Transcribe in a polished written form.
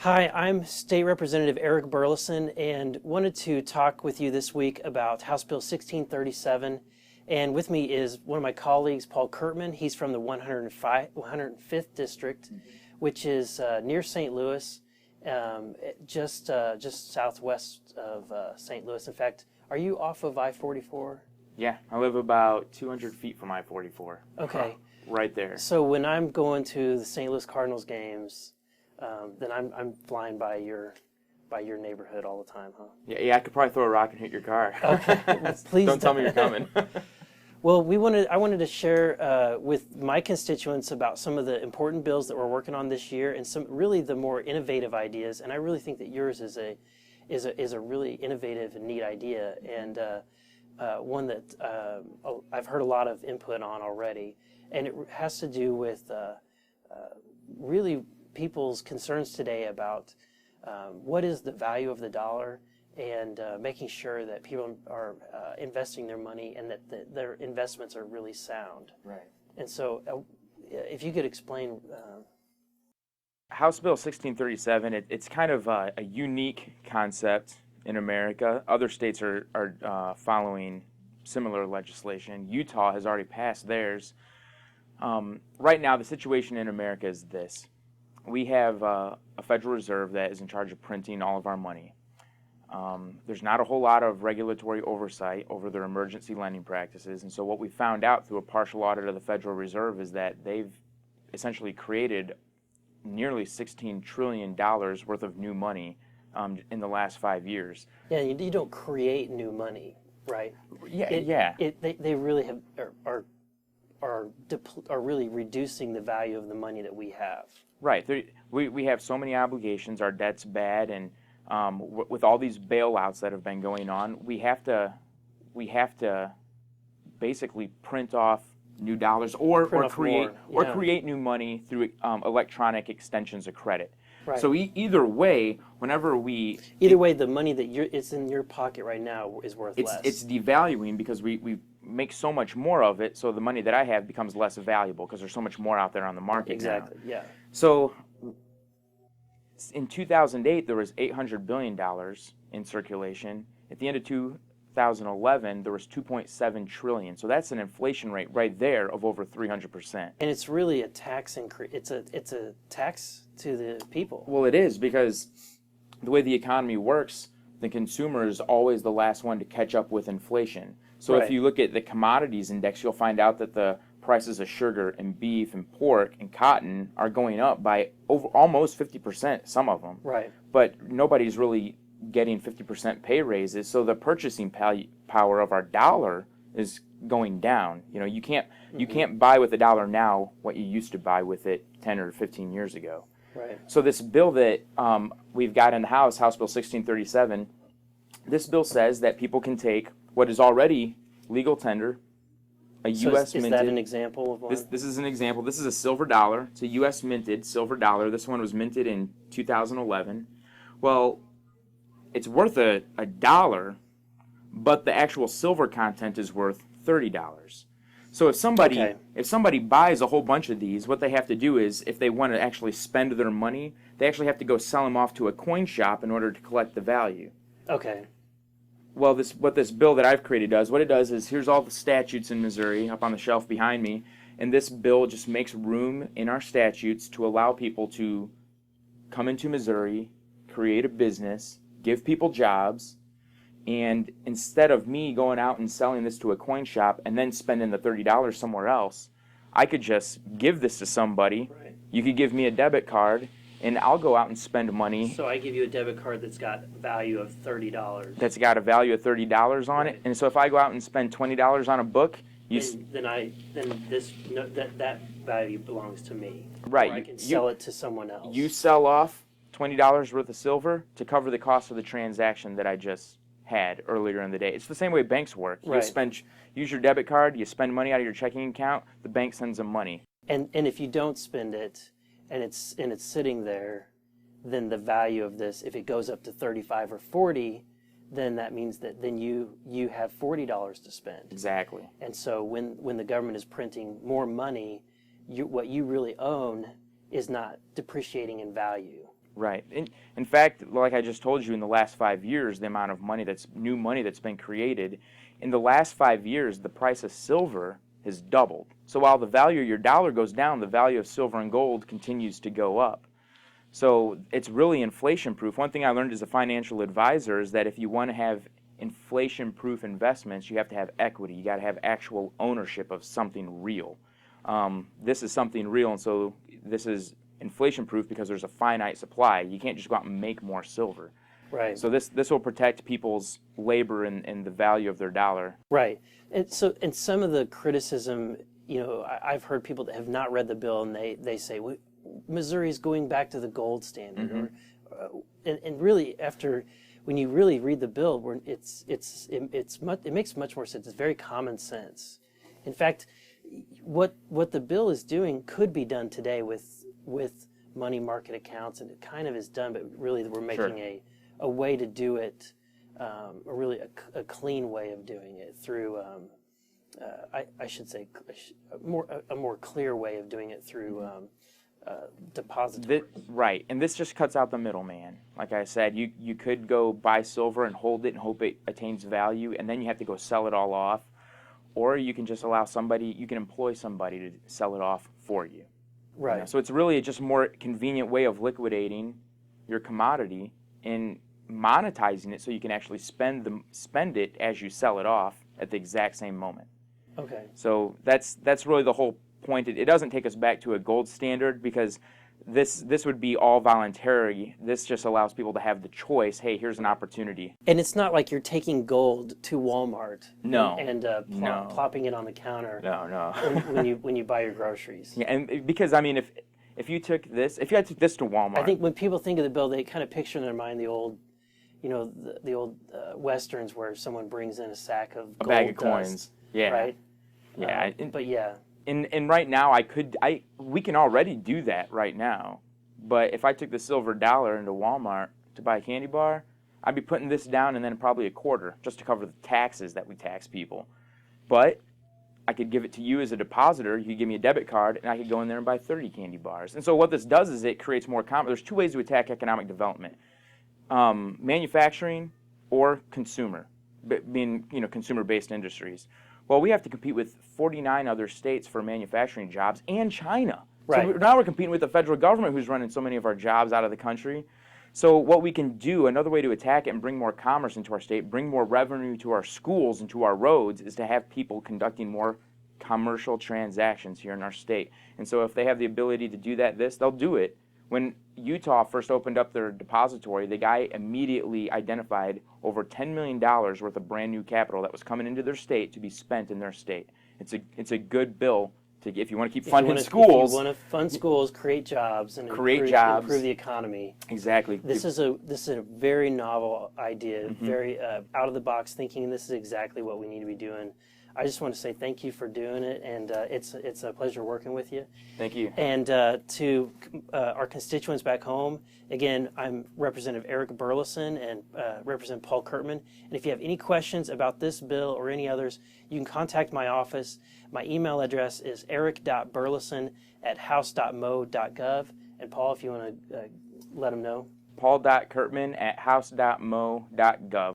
Hi, I'm State Representative Eric Burleson and wanted to talk with you this week about House Bill 1637. And with me is one of my colleagues, Paul Kurtman. He's from the 105th District, which is near St. Louis, just southwest of St. Louis. In fact, are you off of I-44? Yeah, I live about 200 feet from I-44. Okay. Right there. So when I'm going to the St. Louis Cardinals games, then I'm flying by your neighborhood all the time, huh? Yeah, I could probably throw a rock and hit your car. Okay, well, please don't tell me you're coming. Well, I wanted to share with my constituents about some of the important bills that we're working on this year, and some really the more innovative ideas. And I really think that yours is a really innovative and neat idea, and one that I've heard a lot of input on already. And it has to do with really people's concerns today about what is the value of the dollar, and making sure that people are investing their money and that their investments are really sound. Right. And so if you could explain. House Bill 1637, it's kind of a unique concept in America. Other states are following similar legislation. Utah has already passed theirs. Right now, the situation in America is this. We have a Federal Reserve that is in charge of printing all of our money. There's not a whole lot of regulatory oversight over their emergency lending practices, and so what we found out through a partial audit of the Federal Reserve is that they've essentially created nearly $16 trillion worth of new money in the last 5 years. Yeah, you don't create new money, right? Yeah. They really have are really reducing the value of the money that we have. Right. We have so many obligations. Our debt's bad, and with all these bailouts that have been going on, we have to basically print off new dollars or create new money through electronic extensions of credit. Right. So either way, the money that it's in your pocket right now is worth less. It's devaluing because we make so much more of it, so the money that I have becomes less valuable because there's so much more out there on the market. Exactly. Now. Yeah. So in 2008, there was $800 billion in circulation. At the end of 2011, there was $2.7 trillion. So that's an inflation rate right there of over 300%. And it's really a tax increase. It's a tax to the people. Well, it is, because the way the economy works, the consumer is always the last one to catch up with inflation. So Right. If you look at the commodities index, you'll find out that the prices of sugar and beef and pork and cotton are going up by over almost 50%, some of them. Right. But nobody's really getting 50% pay raises, so the purchasing power of our dollar is going down. You know, you can't buy with a dollar now what you used to buy with it 10 or 15 years ago. Right. So this bill that we've got in the House Bill 1637, this bill says that people can take what is already legal tender, a U.S. minted. Is that an example of one? This is an example. This is a silver dollar. It's a U.S. minted silver dollar. This one was minted in 2011. Well, it's worth a dollar, but the actual silver content is worth $30. So if somebody buys a whole bunch of these, what they have to do is, if they want to actually spend their money, they actually have to go sell them off to a coin shop in order to collect the value. Okay. Well, what this bill that I've created does, what it does is, here's all the statutes in Missouri up on the shelf behind me, and this bill just makes room in our statutes to allow people to come into Missouri, create a business, give people jobs, and instead of me going out and selling this to a coin shop and then spending the $30 somewhere else, I could just give this to somebody. Right. You could give me a debit card, and I'll go out and spend money. So I give you a debit card that's got value of $30. That's got a value of $30 on it. And so if I go out and spend $20 on a book, that value belongs to me. Right. Or I can sell it to someone else. You sell off $20 worth of silver to cover the cost of the transaction that I just had earlier in the day. It's the same way banks work. Right. Use your debit card, you spend money out of your checking account, the bank sends them money. And if you don't spend it, and it's sitting there, then the value of this, if it goes up to 35 or 40, then that means that then you have $40 to spend. Exactly. And so when the government is printing more money, what you really own is not depreciating in value. Right. In fact, like I just told you, in the last 5 years, the amount of new money that's been created, in the last 5 years, the price of silver has doubled. So while the value of your dollar goes down, the value of silver and gold continues to go up. So it's really inflation proof. One thing I learned as a financial advisor is that if you want to have inflation proof investments, you have to have equity. You got to have actual ownership of something real. This is something real, and so this is inflation proof because there's a finite supply. You can't just go out and make more silver. Right. So this will protect people's labor and the value of their dollar. Right. And some of the criticism, I've heard people that have not read the bill, and they say, well, Missouri's going back to the gold standard. Mm-hmm. And really, when you really read the bill, it makes much more sense. It's very common sense. In fact, what the bill is doing could be done today with money market accounts, and it kind of is done, but really we're making a way to do it, a clean way of doing it through, I should say, a more clear way of doing it through depository. Right, and this just cuts out the middleman. Like I said, you could go buy silver and hold it and hope it attains value, and then you have to go sell it all off, or you can just you can employ somebody to sell it off for you. Right. So it's really just a more convenient way of liquidating your commodity and monetizing it so you can actually spend it as you sell it off at the exact same moment. Okay. So that's really the whole point. It doesn't take us back to a gold standard because this would be all voluntary. This just allows people to have the choice. Hey, here's an opportunity. And it's not like you're taking gold to Walmart and plopping it on the counter. No. when you buy your groceries. Yeah, and because I mean, if I took this to Walmart, I think when people think of the bill, they kind of picture in their mind the old, the old westerns where someone brings in a sack of gold bag of dust, coins. Yeah. Right. Yeah. But yeah. And right now, we can already do that right now. But if I took the silver dollar into Walmart to buy a candy bar, I'd be putting this down and then probably a quarter just to cover the taxes that we tax people. But I could give it to you as a depositor. You could give me a debit card, and I could go in there and buy 30 candy bars. And so what this does is it creates more there's two ways to attack economic development: manufacturing or consumer, being consumer-based industries. Well, we have to compete with 49 other states for manufacturing jobs and China. Right. So now we're competing with the federal government who's running so many of our jobs out of the country. So what we can do, another way to attack it and bring more commerce into our state, bring more revenue to our schools and to our roads, is to have people conducting more commercial transactions here in our state. And so if they have the ability to do they'll do it. When Utah first opened up their depository, the guy immediately identified over $10 million worth of brand new capital that was coming into their state to be spent in their state. It's a good bill if you want to keep funding schools. If you want to fund schools, create jobs, and improve the economy. Exactly. This is a very novel idea, very out of the box thinking, and this is exactly what we need to be doing. I just want to say thank you for doing it, and it's a pleasure working with you. Thank you. And to our constituents back home, again, I'm Representative Eric Burleson and Representative Paul Curtman. And if you have any questions about this bill or any others, you can contact my office. My email address is eric.burleson@house.mo.gov. And Paul, if you want to let them know. Paul.Curtman@house.mo.gov.